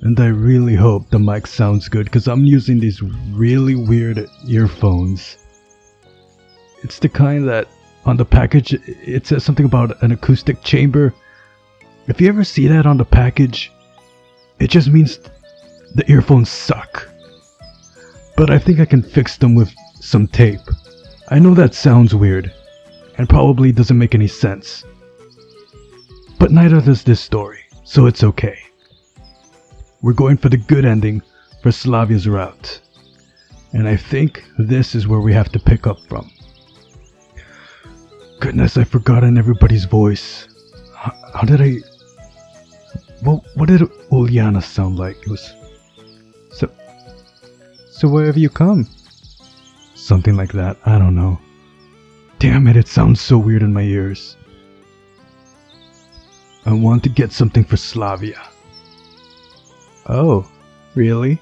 And I really hope the mic sounds good because I'm using these really weird earphones. It's the kind that on the package it says something about an acoustic chamber. If you ever see that on the package, it just means the earphones suck. But I think I can fix them with some tape. I know that sounds weird and probably doesn't make any sense. But neither does this story, so it's okay. We're going for the good ending for Slavya's route. And I think this is where we have to pick up from. Goodness, I've forgotten everybody's voice. How did I... What did Uliana sound like? It was... So where have you come? Something like that, I don't know. Damn it, it sounds so weird in my ears. I want to get something for Slavya. Oh, really?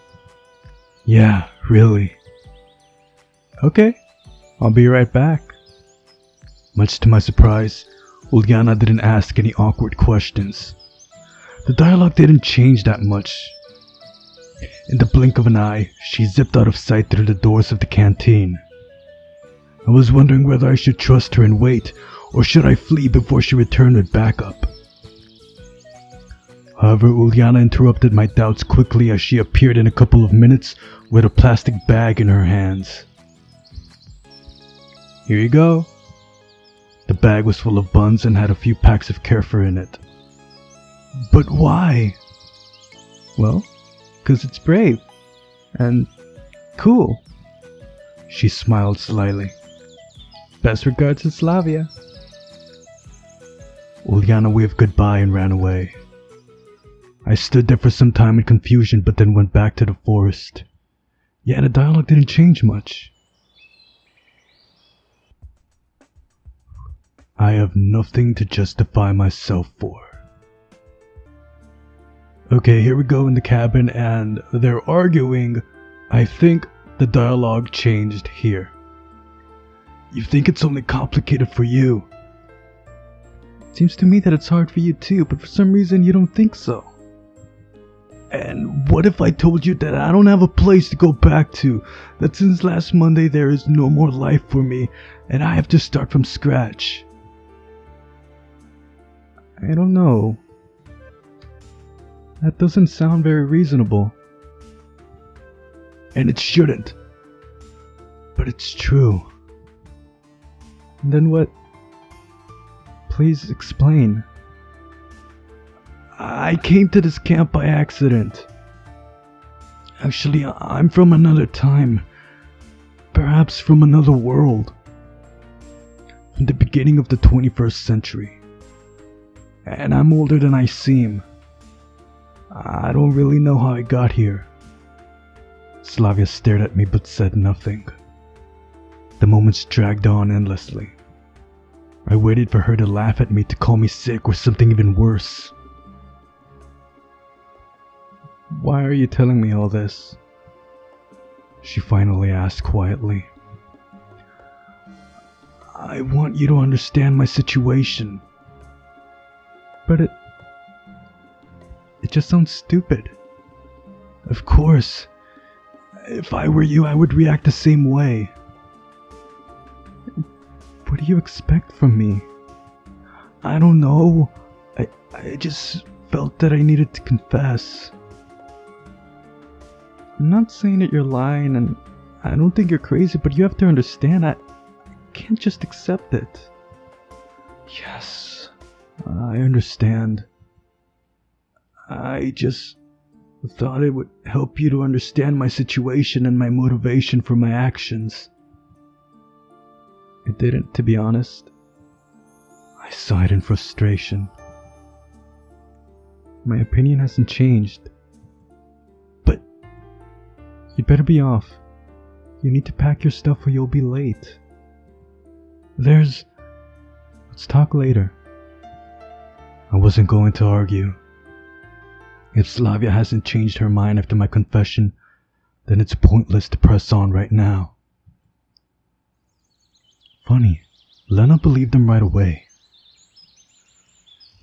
Yeah, really. Okay, I'll be right back. Much to my surprise, Uliana didn't ask any awkward questions. The dialogue didn't change that much. In the blink of an eye, she zipped out of sight through the doors of the canteen. I was wondering whether I should trust her and wait, or should I flee before she returned with backup. However, Uliana interrupted my doubts quickly as she appeared in a couple of minutes with a plastic bag in her hands. Here you go. The bag was full of buns and had a few packs of Carrefour in it. But why? Well, 'cause it's brave and cool. She smiled slyly. Best regards to Slavya. Uliana waved goodbye and ran away. I stood there for some time in confusion, but then went back to the forest. Yeah, the dialogue didn't change much. I have nothing to justify myself for. Okay, here we go in the cabin, and they're arguing. I think the dialogue changed here. You think it's only complicated for you. It seems to me that it's hard for you too, but for some reason you don't think so. And what if I told you that I don't have a place to go back to, that since last Monday there is no more life for me, and I have to start from scratch? I don't know. That doesn't sound very reasonable. And it shouldn't. But it's true. And then what? Please explain. I came to this camp by accident. Actually, I'm from another time. Perhaps from another world. From the beginning of the 21st century. And I'm older than I seem. I don't really know how I got here. Slavya stared at me but said nothing. The moments dragged on endlessly. I waited for her to laugh at me, to call me sick, or something even worse. Why are you telling me all this? She finally asked quietly. I want you to understand my situation. But it just sounds stupid. Of course. If I were you, I would react the same way. What do you expect from me? I don't know. I just felt that I needed to confess. I'm not saying that you're lying, and I don't think you're crazy, but you have to understand, I can't just accept it. Yes, I understand. I just thought it would help you to understand my situation and my motivation for my actions. It didn't, to be honest. I sighed in frustration. My opinion hasn't changed. But you'd better be off. You need to pack your stuff or you'll be late. Let's talk later. I wasn't going to argue. If Slavya hasn't changed her mind after my confession, then it's pointless to press on right now. Funny, Lena believed him right away.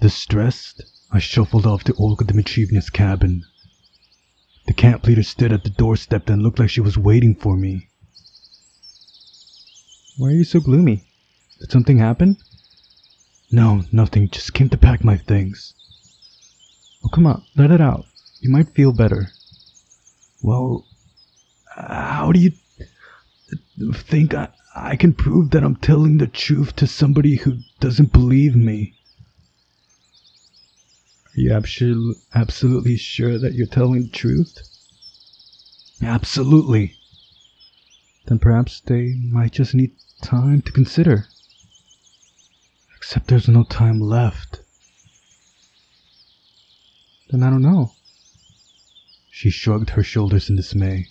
Distressed, I shuffled off to Olga Dmitrievna's cabin. The camp leader stood at the doorstep and looked like she was waiting for me. Why are you so gloomy? Did something happen? No, nothing. Just came to pack my things. Oh, come on. Let it out. You might feel better. Well, how do you think I can prove that I'm telling the truth to somebody who doesn't believe me? Are you absolutely sure that you're telling the truth? Absolutely. Then perhaps they might just need time to consider. Except there's no time left. Then I don't know. She shrugged her shoulders in dismay.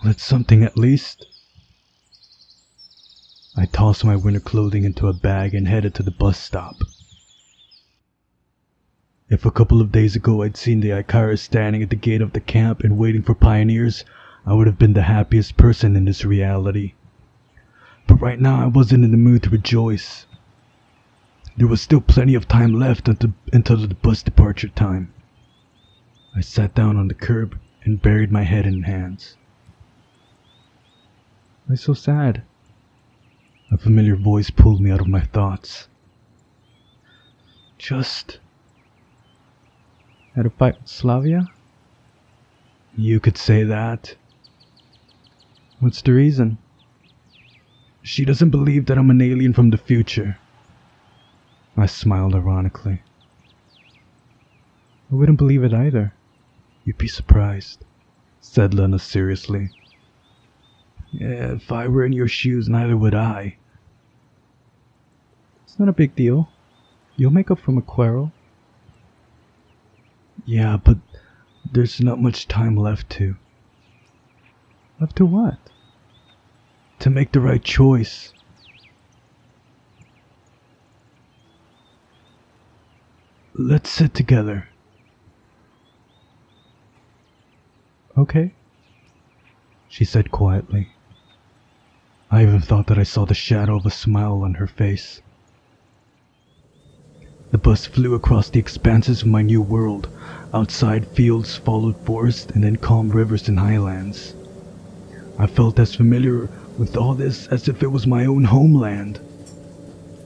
Well, it's something at least. I tossed my winter clothing into a bag and headed to the bus stop. If a couple of days ago I'd seen the Icaras standing at the gate of the camp and waiting for pioneers, I would have been the happiest person in this reality. But right now I wasn't in the mood to rejoice. There was still plenty of time left until the bus departure time. I sat down on the curb and buried my head in hands. Why so sad? A familiar voice pulled me out of my thoughts. Just... had a fight with Slavya? You could say that. What's the reason? She doesn't believe that I'm an alien from the future. I smiled ironically. I wouldn't believe it either. You'd be surprised, said Lena seriously. Yeah, if I were in your shoes, neither would I. It's not a big deal. You'll make up from a quarrel. Yeah, but there's not much time left to. Left to what? To make the right choice. Let's sit together. Okay, she said quietly. I even thought that I saw the shadow of a smile on her face. The bus flew across the expanses of my new world. Outside, fields followed forest and then calm rivers and highlands. I felt as familiar with all this as if it was my own homeland.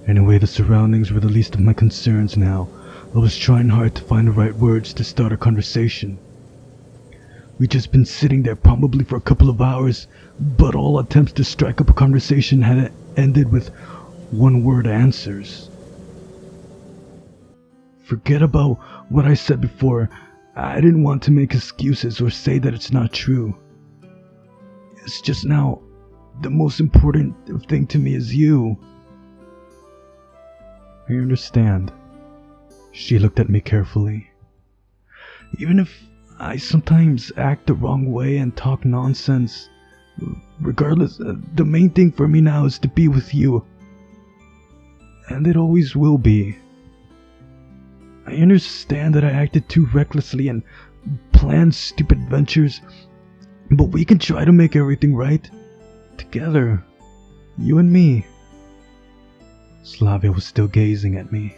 Anyway, the surroundings were the least of my concerns now. I was trying hard to find the right words to start a conversation. We'd just been sitting there probably for a couple of hours, but all attempts to strike up a conversation had ended with one-word answers. Forget about what I said before. I didn't want to make excuses or say that it's not true. It's just now, the most important thing to me is you. I understand. She looked at me carefully. Even if I sometimes act the wrong way and talk nonsense, regardless, the main thing for me now is to be with you. And it always will be. I understand that I acted too recklessly and planned stupid adventures, but we can try to make everything right. Together. You and me. Slavya was still gazing at me.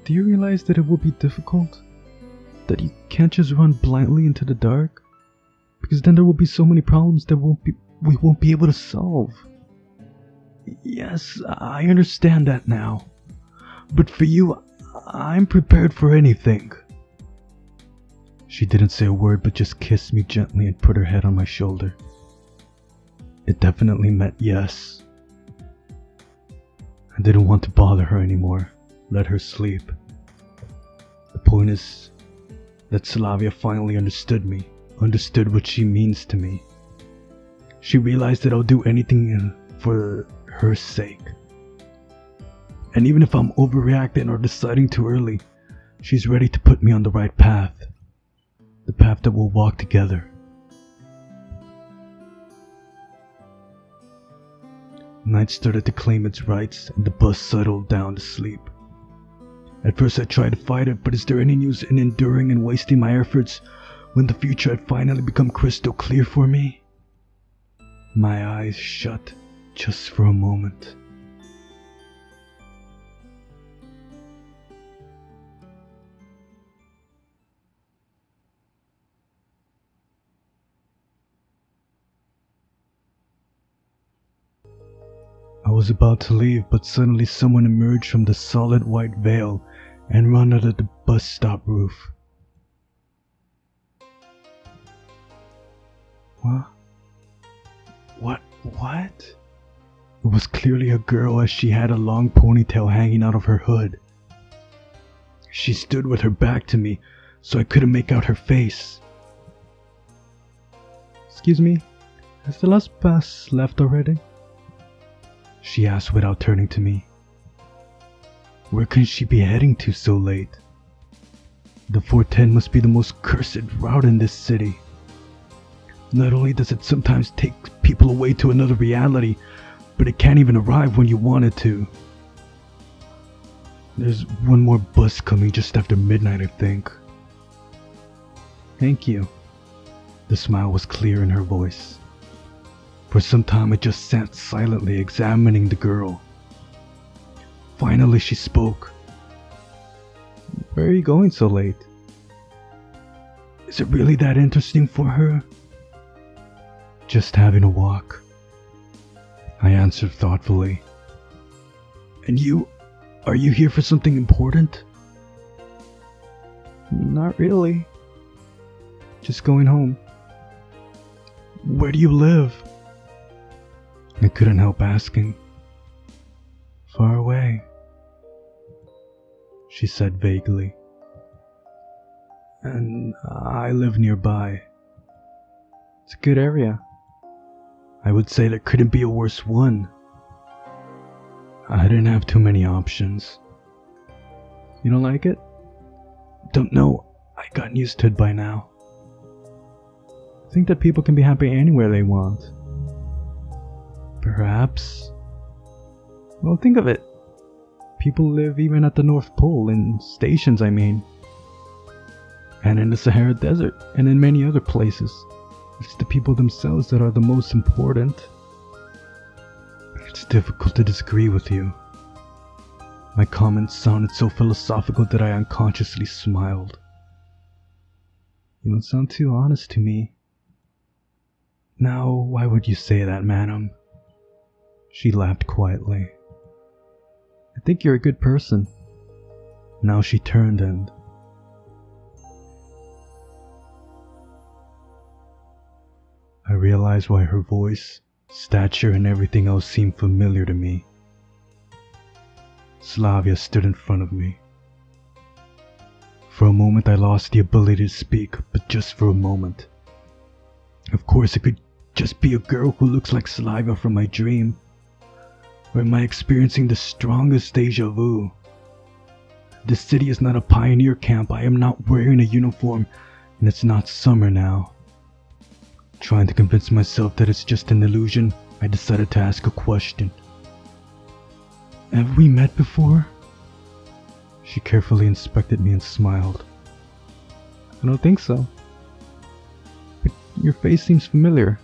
Do you realize that it will be difficult? That you can't just run blindly into the dark? Because then there will be so many problems that we won't be able to solve. Yes, I understand that now. But for you, I'm prepared for anything. She didn't say a word but just kissed me gently and put her head on my shoulder. It definitely meant yes. I didn't want to bother her anymore. Let her sleep. The point is that Slavya finally understood me, understood what she means to me. She realized that I'll do anything for her sake. And even if I'm overreacting or deciding too early, she's ready to put me on the right path. The path that we'll walk together. Night started to claim its rights and the bus settled down to sleep. At first I tried to fight it, but is there any use in enduring and wasting my efforts when the future had finally become crystal clear for me? My eyes shut just for a moment. was about to leave, but suddenly someone emerged from the solid white veil and ran out of the bus stop roof. What? It was clearly a girl, as she had a long ponytail hanging out of her hood. She stood with her back to me, so I couldn't make out her face. "Excuse me, has the last bus left already?" she asked without turning to me. Where can she be heading to so late? The 410 must be the most cursed route in this city. Not only does it sometimes take people away to another reality, but it can't even arrive when you want it to. There's one more bus coming just after midnight, I think. Thank you. The smile was clear in her voice. For some time I just sat silently examining the girl. Finally she spoke. Where are you going so late? Is it really that interesting for her? Just having a walk, I answered thoughtfully. And you? Are you here for something important? Not really. Just going home. Where do you live? I couldn't help asking. Far away, she said vaguely. And I live nearby. It's a good area. I would say there couldn't be a worse one. I didn't have too many options. You don't like it? Don't know. I've gotten used to it by now. I think that people can be happy anywhere they want. Perhaps. Well, think of it. People live even at the North Pole, in stations I mean. And in the Sahara Desert, and in many other places. It's the people themselves that are the most important. It's difficult to disagree with you. My comments sounded so philosophical that I unconsciously smiled. You don't sound too honest to me. Now, why would you say that, madam? She laughed quietly. I think you're a good person. Now she turned and... I realized why her voice, stature, and everything else seemed familiar to me. Slavya stood in front of me. For a moment I lost the ability to speak, but just for a moment. Of course it could just be a girl who looks like Slavya from my dream. Or am I experiencing the strongest deja vu? This city is not a pioneer camp, I am not wearing a uniform, and it's not summer now. Trying to convince myself that it's just an illusion, I decided to ask a question. Have we met before? She carefully inspected me and smiled. I don't think so. But your face seems familiar.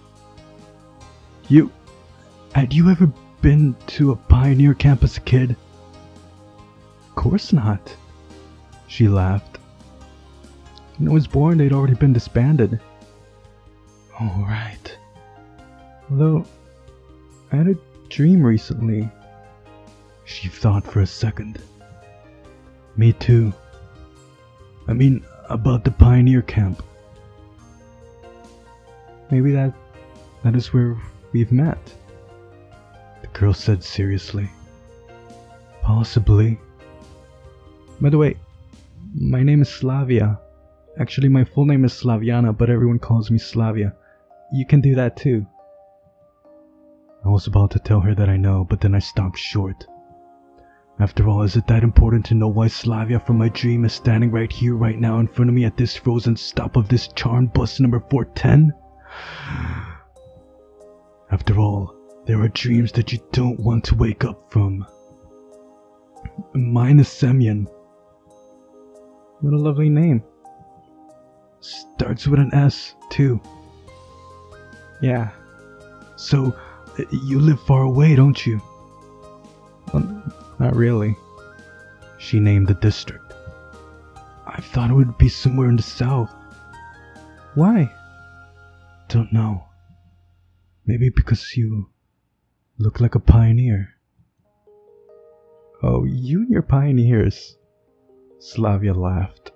Had you ever been to a pioneer camp as a kid? Of course not. She laughed. When I was born, they'd already been disbanded. Oh, right. Although, I had a dream recently. She thought for a second. Me too. I mean, about the pioneer camp. Maybe that is where we've met. The girl said seriously. Possibly. By the way, my name is Slavya. Actually, my full name is Slavyana, but everyone calls me Slavya. You can do that too. I was about to tell her that I know, but then I stopped short. After all, is it that important to know why Slavya from my dream is standing right here, right now, in front of me at this frozen stop of this charmed bus number 410? After all, there are dreams that you don't want to wake up from. Mine is Semyon. What a lovely name. Starts with an S, too. Yeah. So, you live far away, don't you? Well, not really. She named the district. I thought it would be somewhere in the south. Why? Don't know. Maybe because you look like a pioneer. Oh, you and your pioneers. Slavya laughed.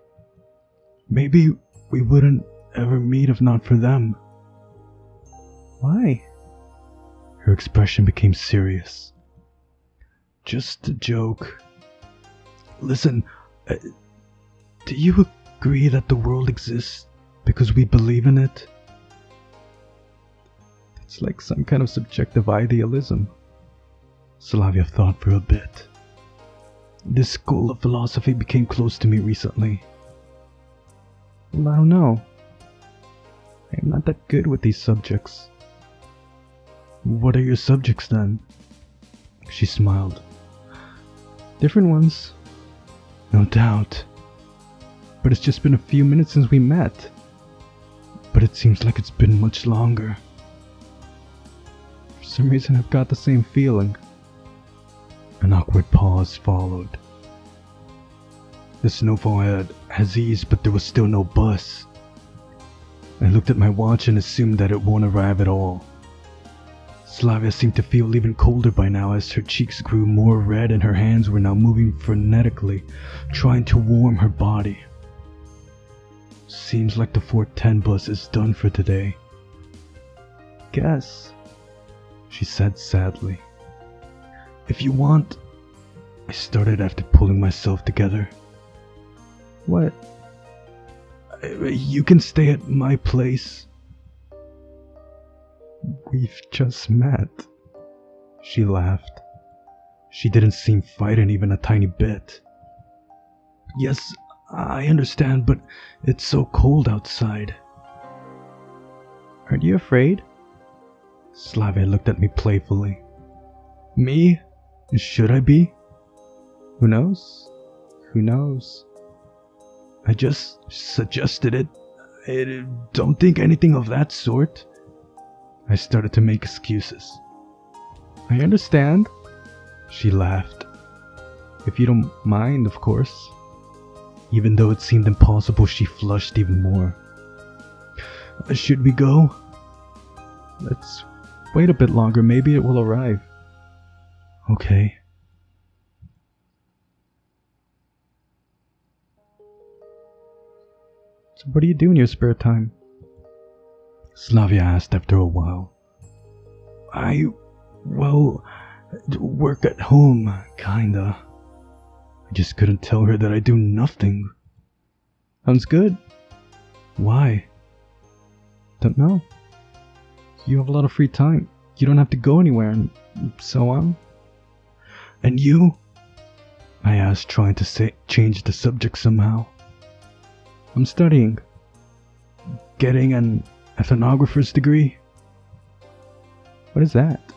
Maybe we wouldn't ever meet if not for them. Why? Her expression became serious. Just a joke. Listen, do you agree that the world exists because we believe in it? It's like some kind of subjective idealism. Slavya thought for a bit. This school of philosophy became close to me recently. Well, I don't know. I'm not that good with these subjects. What are your subjects then? She smiled. Different ones. No doubt. But it's just been a few minutes since we met. But it seems like it's been much longer. For some reason I've got the same feeling. An awkward pause followed. The snowfall has eased, but there was still no bus. I looked at my watch and assumed that it won't arrive at all. Slavya seemed to feel even colder by now as her cheeks grew more red and her hands were now moving frenetically, trying to warm her body. Seems like the 4:10 bus is done for today. Guess, she said sadly. If you want, I started after pulling myself together. What? You can stay at my place. We've just met. She laughed. She didn't seem frightened even a tiny bit. Yes, I understand, but it's so cold outside. Aren't you afraid? Slavya looked at me playfully. Me? Should I be? Who knows? Who knows? I just suggested it. I don't think anything of that sort. I started to make excuses. I understand. She laughed. If you don't mind, of course. Even though it seemed impossible, she flushed even more. Should we go? Let's wait a bit longer. Maybe it will arrive. Okay. So what do you do in your spare time? Slavya asked after a while. I work at home, kinda. I just couldn't tell her that I do nothing. Sounds good. Why? Don't know. You have a lot of free time. You don't have to go anywhere and so on. And you? I asked, trying to change the subject somehow. I'm studying. Getting an ethnographer's degree. What is that?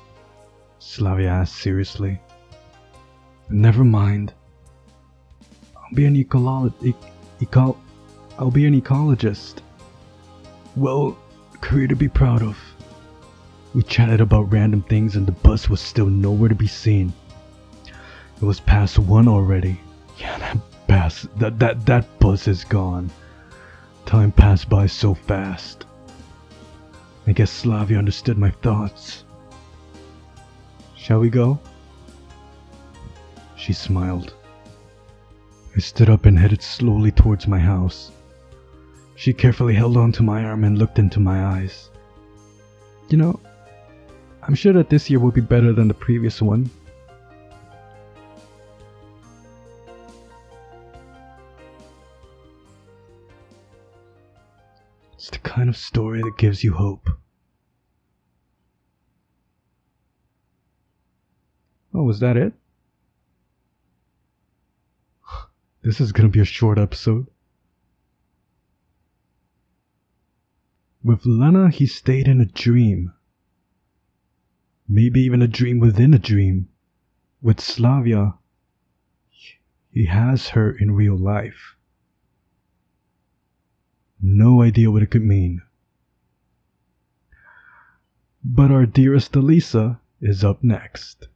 Slavya asked seriously. Never mind. I'll be an ecologist. Well, career to be proud of. We chatted about random things and the bus was still nowhere to be seen. It was past 1 already. Yeah, that bus is gone. Time passed by so fast. I guess Slavya understood my thoughts. Shall we go? She smiled. I stood up and headed slowly towards my house. She carefully held onto my arm and looked into my eyes. You know, I'm sure that this year will be better than the previous one. It's the kind of story that gives you hope. Oh, was that it? This is gonna be a short episode. With Lena, he stayed in a dream. Maybe even a dream within a dream. With Slavya, he has her in real life. No idea what it could mean. But our dearest Elisa is up next.